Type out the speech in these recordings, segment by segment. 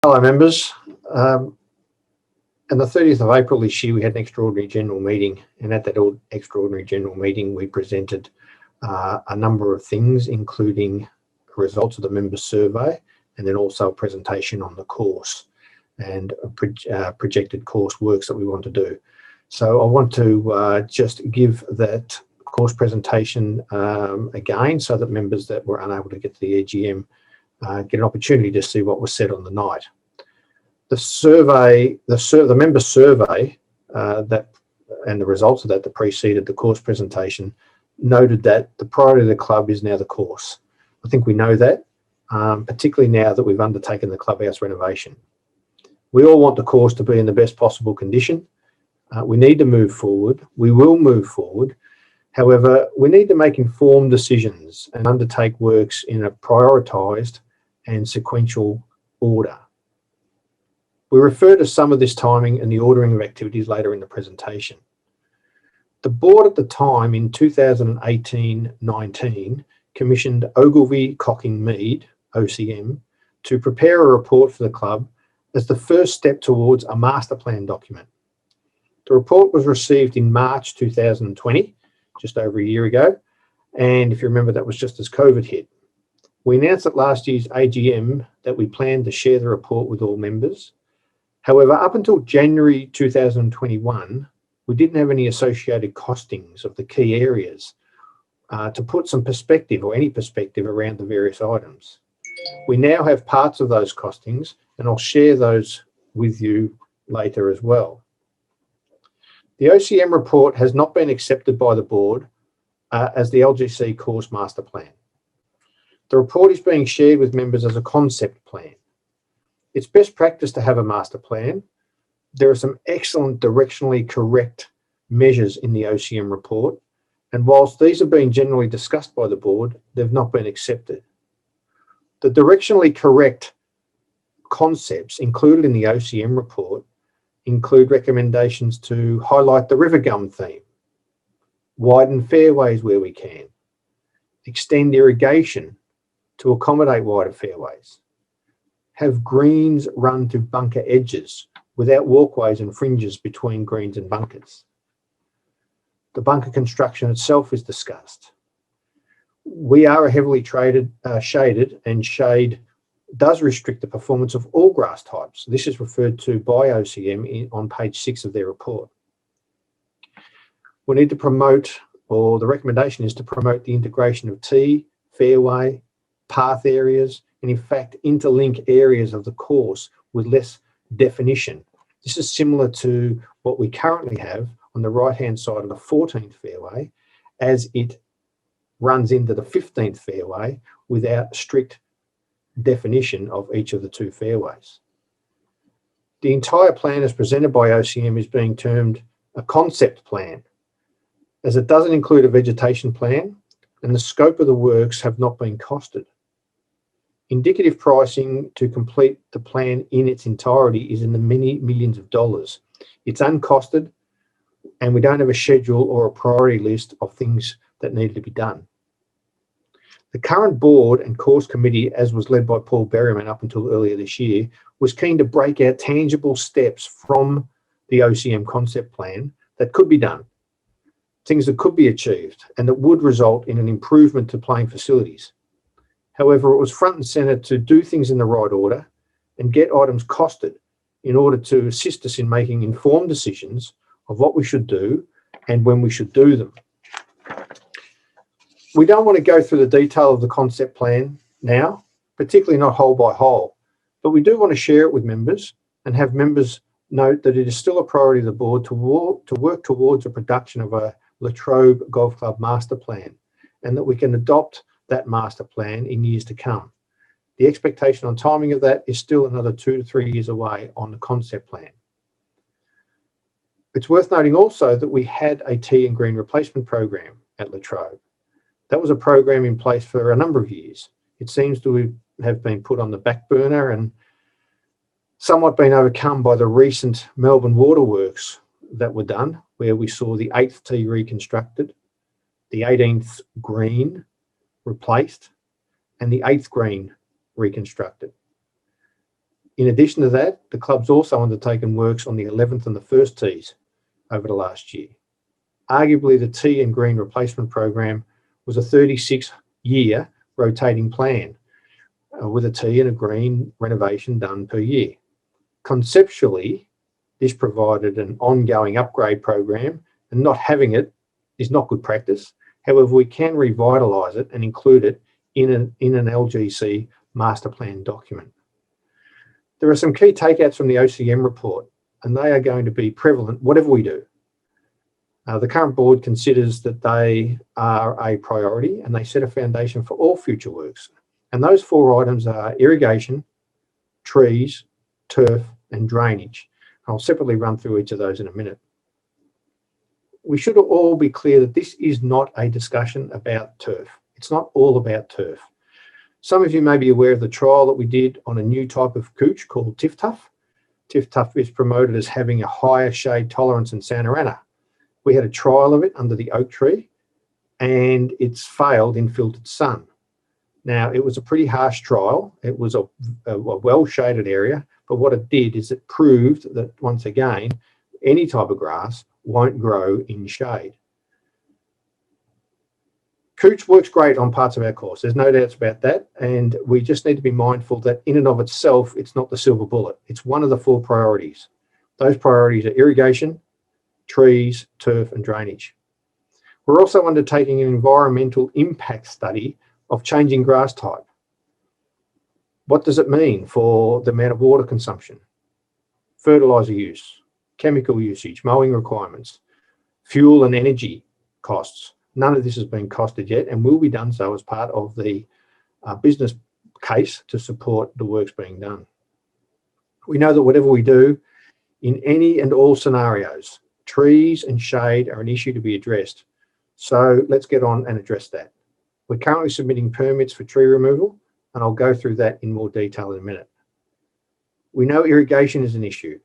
Hello members. On the 30th of April this year we had an extraordinary general meeting, and at that extraordinary general meeting we presented a number of things, including results of the members survey and then also a presentation on the course and projected course works that we want to do. So I want to just give that course presentation again, so that members that were unable to get to the EGM get an opportunity to see what was said on the night. The survey, the member survey and the results of that preceded the course presentation noted that the priority of the club is now the course. I think we know that, particularly now that we've undertaken the clubhouse renovation. We all want the course to be in the best possible condition. We need to move forward. We will move forward. However, we need to make informed decisions and undertake works in a prioritised and sequential order. We refer to some of this timing and the ordering of activities later in the presentation. The board at the time in 2018-19 commissioned Ogilvy Cocking Mead, OCM, to prepare a report for the club as the first step towards a master plan document. The report was received in March 2020, just over a year ago, and if you remember, that was just as COVID hit. We announced at last year's AGM that we planned to share the report with all members. However, up until January 2021, we didn't have any associated costings of the key areas to put some perspective or any perspective around the various items. We now have parts of those costings, and I'll share those with you later as well. The OCM report has not been accepted by the board as the LGC course master plan. The report is being shared with members as a concept plan. It's best practice to have a master plan. There are some excellent directionally correct measures in the OCM report, and whilst these are being generally discussed by the board, they've not been accepted. The directionally correct concepts included in the OCM report include recommendations to highlight the river gum theme, widen fairways where we can, extend irrigation to accommodate wider fairways, have greens run to bunker edges without walkways and fringes between greens and bunkers. The bunker construction itself is discussed. We are a heavily shaded, and shade does restrict the performance of all grass types. This is referred to by OCM on page 6 of their report. We need to promote, or the recommendation is to promote, the integration of tee, fairway, path areas, and in fact interlink areas of the course with less definition. This is similar to what we currently have on the right-hand side of the 14th fairway, as it runs into the 15th fairway without strict definition of each of the two fairways. The entire plan as presented by OCM is being termed a concept plan, as it doesn't include a vegetation plan and the scope of the works have not been costed. Indicative pricing to complete the plan in its entirety is in the many millions of dollars. It's uncosted, and we don't have a schedule or a priority list of things that need to be done. The current board and course committee, as was led by Paul Berryman up until earlier this year, was keen to break out tangible steps from the OCM concept plan that could be done, things that could be achieved, and that would result in an improvement to playing facilities. However, it was front and centre to do things in the right order and get items costed in order to assist us in making informed decisions of what we should do and when we should do them. We don't want to go through the detail of the concept plan now, particularly not hole by hole, but we do want to share it with members and have members note that it is still a priority of the board to work towards a production of a Latrobe Golf Club master plan, and that we can adopt that master plan in years to come. The expectation on timing of that is still another 2 to 3 years away on the concept plan. It's worth noting also that we had a tee and green replacement program at Latrobe. That was a program in place for a number of years. It seems to have been put on the back burner and somewhat been overcome by the recent Melbourne waterworks that were done, where we saw the 8th tee reconstructed, the 18th green replaced, and the 8th green reconstructed. In addition to that, the club's also undertaken works on the 11th and the first tees over the last year. Arguably, the tee and green replacement program was a 36-year rotating plan with a tee and a green renovation done per year. Conceptually, this provided an ongoing upgrade program, and not having it is not good practice. However, we can revitalise it and include it in an LGC master plan document. There are some key takeouts from the OCM report, and they are going to be prevalent whatever we do. The current board considers that they are a priority and they set a foundation for all future works. And those 4 items are irrigation, trees, turf, and drainage. I'll separately run through each of those in a minute. We should all be clear that this is not a discussion about turf. It's not all about turf. Some of you may be aware of the trial that we did on a new type of couch called Tiff Tuff. Tiff Tuff is promoted as having a higher shade tolerance in Santa Ana. We had a trial of it under the oak tree, and it's failed in filtered sun. Now, it was a pretty harsh trial. It was a well-shaded area, but what it did is it proved that, once again, any type of grass won't grow in shade. Couch works great on parts of our course. There's no doubts about that, and we just need to be mindful that in and of itself, it's not the silver bullet. It's one of the 4 priorities. Those priorities are irrigation, trees, turf, and drainage. We're also undertaking an environmental impact study of changing grass type. What does it mean for the amount of water consumption, fertiliser use, chemical usage, mowing requirements, fuel and energy costs? None of this has been costed yet and will be done so as part of the business case to support the works being done. We know that whatever we do, in any and all scenarios, trees and shade are an issue to be addressed. So let's get on and address that. We're currently submitting permits for tree removal, and I'll go through that in more detail in a minute. We know irrigation is an issue.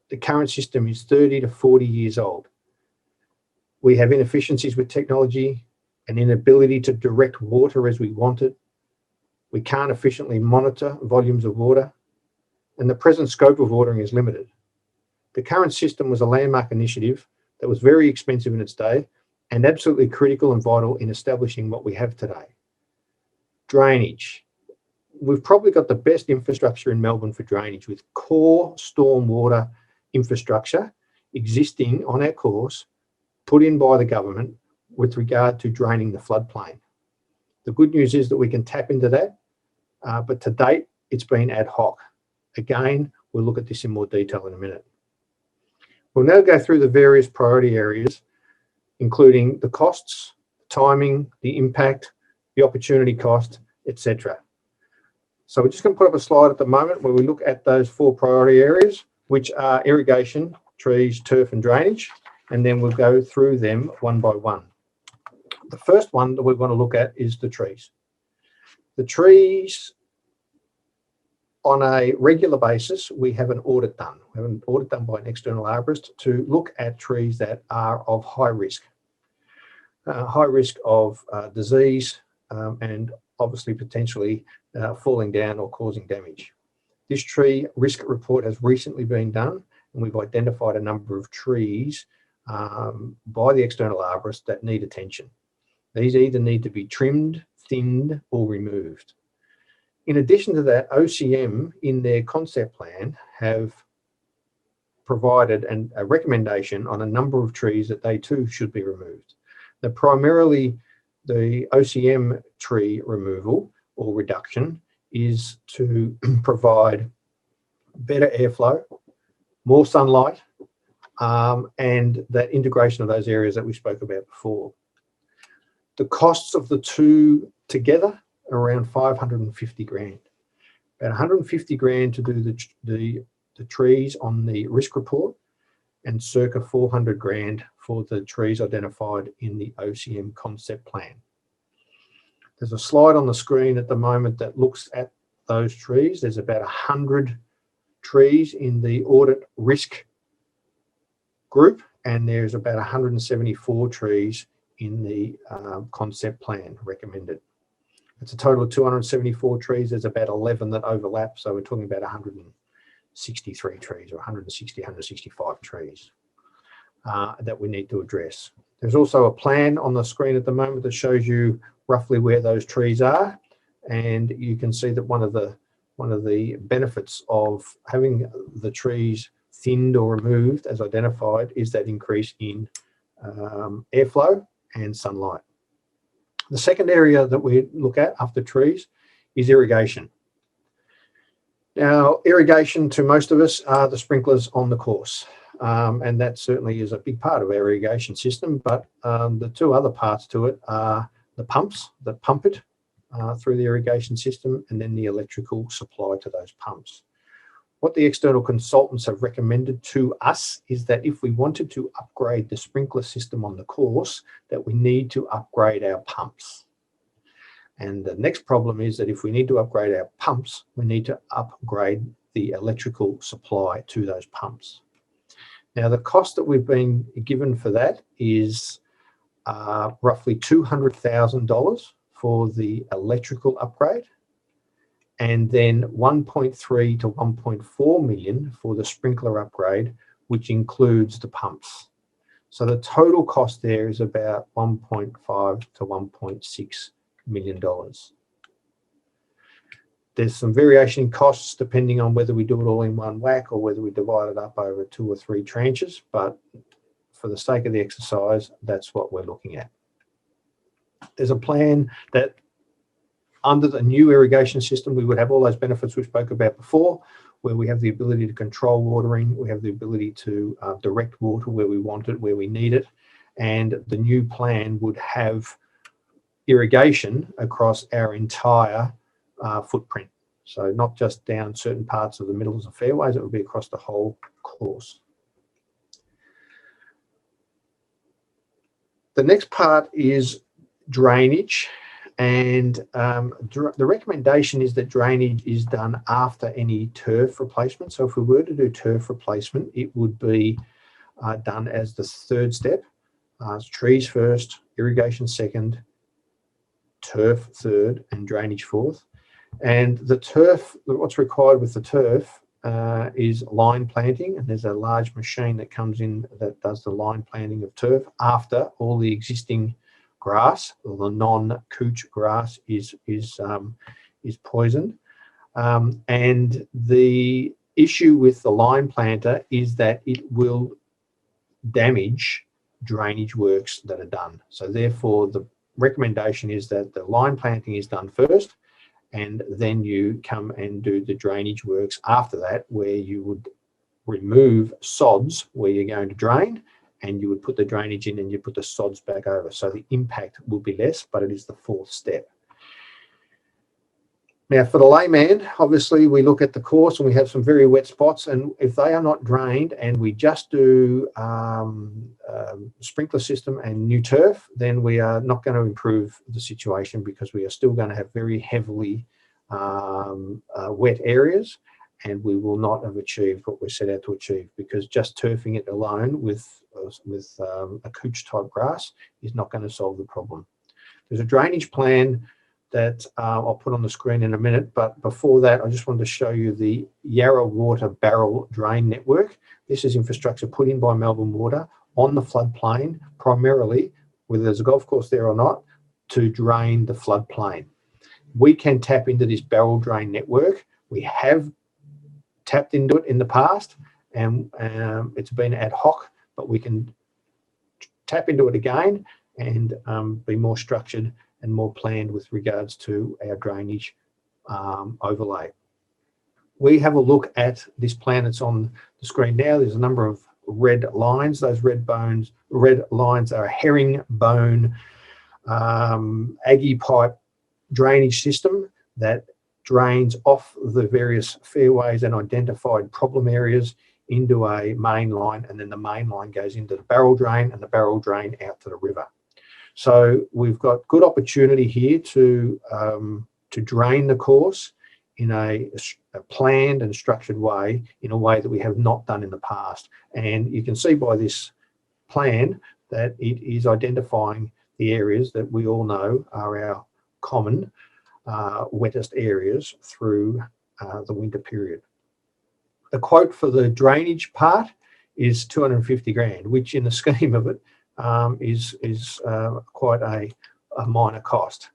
The current system is 30 to 40 years old. We have inefficiencies with technology, an inability to direct water as we want it. We can't efficiently monitor volumes of water, and the present scope of watering is limited. The current system was a landmark initiative that was very expensive in its day and absolutely critical and vital in establishing what we have today. Drainage. We've probably got the best infrastructure in Melbourne for drainage, with core stormwater infrastructure existing on our course, put in by the government with regard to draining the floodplain. The good news is that we can tap into that, but to date, it's been ad hoc. Again, we'll look at this in more detail in a minute. We'll now go through the various priority areas, including the costs, timing, the impact, the opportunity cost, etc. So we're just going to put up a slide at the moment where we look at those 4 priority areas, which are irrigation, trees, turf, and drainage, and then we'll go through them one by one. The first one that we want to look at is the trees. The trees, on a regular basis, we have an audit done. We have an audit done by an external arborist to look at trees that are of high risk of disease and obviously potentially falling down or causing damage. This tree risk report has recently been done, and we've identified a number of trees by the external arborist that need attention. These either need to be trimmed, thinned, or removed. In addition to that, OCM in their concept plan have provided a recommendation on a number of trees that they too should be removed. Now, primarily the OCM tree removal or reduction is to provide better airflow, more sunlight, and that integration of those areas that we spoke about before. The costs of the two together are around 550 grand. About 150 grand to do the trees on the risk report, and circa 400 grand for the trees identified in the OCM concept plan. There's a slide on the screen at the moment that looks at those trees. There's about 100 trees in the audit risk group, and there's about 174 trees in the concept plan recommended. It's a total of 274 trees. There's about 11 that overlap, so we're talking about 100 163 trees or 160, 165 trees that we need to address. There's also a plan on the screen at the moment that shows you roughly where those trees are, and you can see that one of the benefits of having the trees thinned or removed as identified is that increase in airflow and sunlight. The second area that we look at after trees is irrigation. Now, irrigation to most of us are the sprinklers on the course, and that certainly is a big part of our irrigation system, but the two other parts to it are the pumps that pump it through the irrigation system, and then the electrical supply to those pumps. What the external consultants have recommended to us is that if we wanted to upgrade the sprinkler system on the course, that we need to upgrade our pumps. And the next problem is that if we need to upgrade our pumps, we need to upgrade the electrical supply to those pumps. Now, the cost that we've been given for that is roughly $200,000 for the electrical upgrade, and then 1.3 to 1.4 million for the sprinkler upgrade, which includes the pumps. So the total cost there is about $1.5 to $1.6 million. There's some variation in costs depending on whether we do it all in one whack or whether we divide it up over 2 or 3 tranches, but for the sake of the exercise, that's what we're looking at. There's a plan that under the new irrigation system, we would have all those benefits we spoke about before, where we have the ability to control watering, we have the ability to direct water where we want it, where we need it, and the new plan would have irrigation across our entire footprint. So not just down certain parts of the middles of fairways, it would be across the whole course. The next part is drainage, and the recommendation is that drainage is done after any turf replacement. So if we were to do turf replacement, it would be done as the third step. Trees first, irrigation second, turf third, and drainage fourth. And the turf, what's required with the turf is line planting, and there's a large machine that comes in that does the line planting of turf after all the existing grass, or the non-couch grass, is poisoned. And the issue with the line planter is that it will damage drainage works that are done. So therefore, the recommendation is that the line planting is done first, and then you come and do the drainage works after that, where you would remove sods where you're going to drain, and you would put the drainage in and you put the sods back over. So the impact will be less, but it is the fourth step. Now, for the layman, obviously we look at the course and we have some very wet spots, and if they are not drained and we just do sprinkler system and new turf, then we are not going to improve the situation, because we are still going to have very heavily wet areas, and we will not have achieved what we set out to achieve, because just turfing it alone with a couch type grass is not going to solve the problem. There's a drainage plan that I'll put on the screen in a minute, but before that, I just wanted to show you the Yarra Water Barrel Drain Network. This is infrastructure put in by Melbourne Water on the floodplain, primarily, whether there's a golf course there or not, to drain the floodplain. We can tap into this barrel drain network. We have tapped into it in the past, and it's been ad hoc, but we can tap into it again and be more structured and more planned with regards to our drainage overlay. We have a look at this plan that's on the screen now. There's a number of red lines. Those red lines are a herringbone Aggie pipe drainage system that drains off the various fairways and identified problem areas into a main line, and then the main line goes into the barrel drain, and the barrel drain out to the river. So we've got good opportunity here to drain the course in a planned and structured way, in a way that we have not done in the past. And you can see by this plan that it is identifying the areas that we all know are our common wettest areas through the winter period. the quote for the drainage part is 250 grand, which in the scheme of it is quite a minor cost.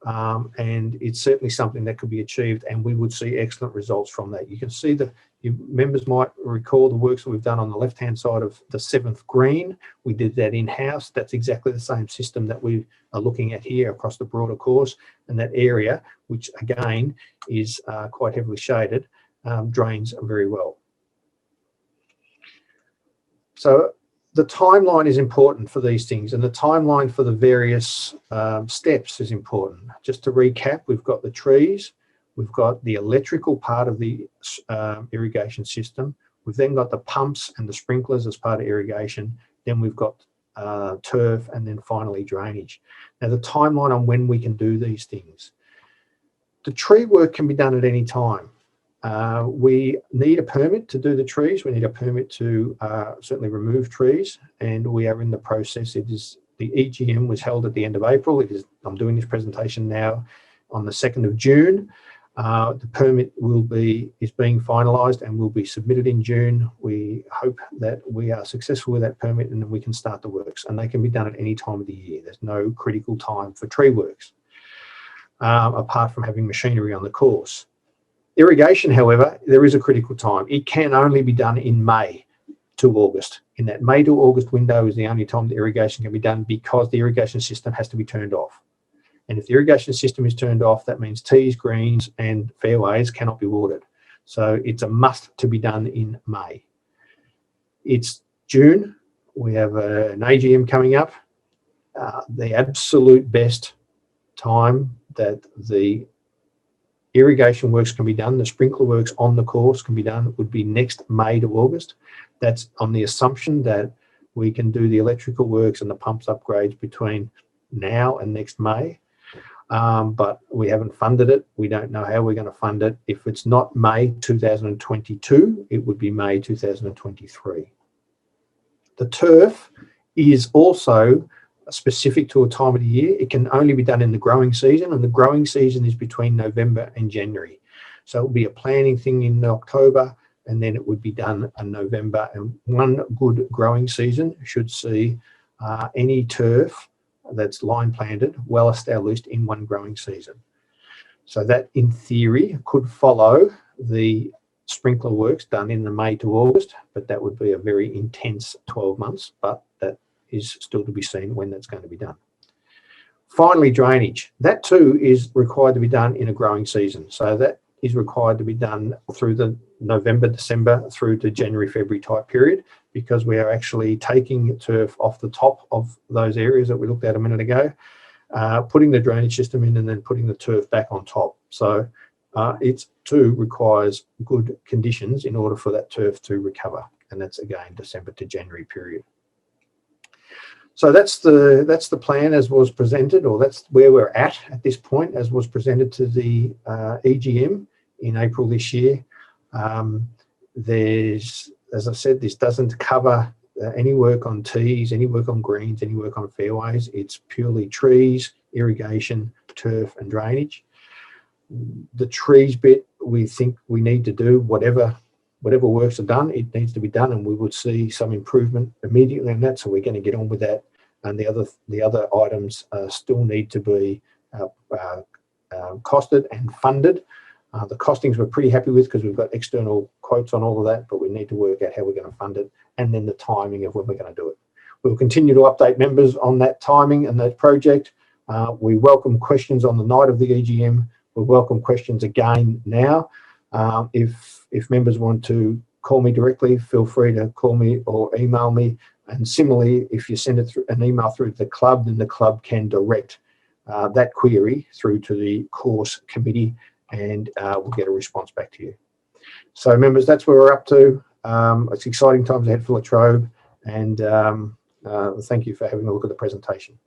And it's certainly something that could be achieved, and we would see excellent results from that. You can see that members might recall the works that we've done on the left-hand side of the 7th green. We did that in-house. That's exactly the same system that we are looking at here across the broader course, and that area, which again is quite heavily shaded, drains very well. So the timeline is important for these things, and the timeline for the various steps is important. Just to recap, we've got the trees, we've got the electrical part of the irrigation system, we've then got the pumps and the sprinklers as part of irrigation, then we've got turf, and then finally drainage. Now the timeline on when we can do these things. The tree work can be done at any time. We need a permit to do the trees. We need a permit to certainly remove trees, and we are in the process. It is, the EGM was held at the end of April. I'm doing this presentation now on the 2nd of June. The permit is being finalised and will be submitted in June. We hope that we are successful with that permit, and then we can start the works, and they can be done at any time of the year. There's no critical time for tree works, apart from having machinery on the course. Irrigation, however, there is a critical time. It can only be done in May to August. In that May to August window is the only time the irrigation can be done, because the irrigation system has to be turned off. And if the irrigation system is turned off, that means tees, greens and fairways cannot be watered. So it's a must to be done in May. It's June. We have an AGM coming up. The absolute best time that the irrigation works can be done, the sprinkler works on the course can be done, would be next May to August. That's on the assumption that we can do the electrical works and the pumps upgrades between now and next May. But we haven't funded it. We don't know how we're going to fund it. If it's not May 2022, it would be May 2023. The turf is also specific to a time of the year. It can only be done in the growing season, and the growing season is between November and January. So it will be a planning thing in October, and then it would be done in November. And one good growing season should see any turf that's line planted well established in one growing season. So that, in theory, could follow the sprinkler works done in the May to August, but that would be a very intense 12 months, but that is still to be seen when that's going to be done. Finally, drainage. That too is required to be done in a growing season. So that is required to be done through the November, December through to January, February type period, because we are actually taking turf off the top of those areas that we looked at a minute ago, putting the drainage system in, and then putting the turf back on top. So it too requires good conditions in order for that turf to recover. And that's again December to January period. So that's the plan as was presented, or that's where we're at this point as was presented to the EGM in April this year. There's, as I said, this doesn't cover any work on tees, any work on greens, any work on fairways. It's purely trees, irrigation, turf and drainage. The trees bit, we think we need to do whatever works are done, it needs to be done, and we would see some improvement immediately on that. So we're going to get on with that, and the other items still need to be costed and funded. The costings we're pretty happy with because we've got external quotes on all of that, but we need to work out how we're going to fund it, and then the timing of when we're going to do it. We'll continue to update members on that timing and that project. We welcome questions on the night of the EGM. We welcome questions again now. If members want to call me directly, feel free to call me or email me. And similarly, if you send it through an email through to the club, then the club can direct that query through to the course committee, and we'll get a response back to you. So members, that's where we're up to. It's exciting times ahead for Latrobe, and thank you for having a look at the presentation.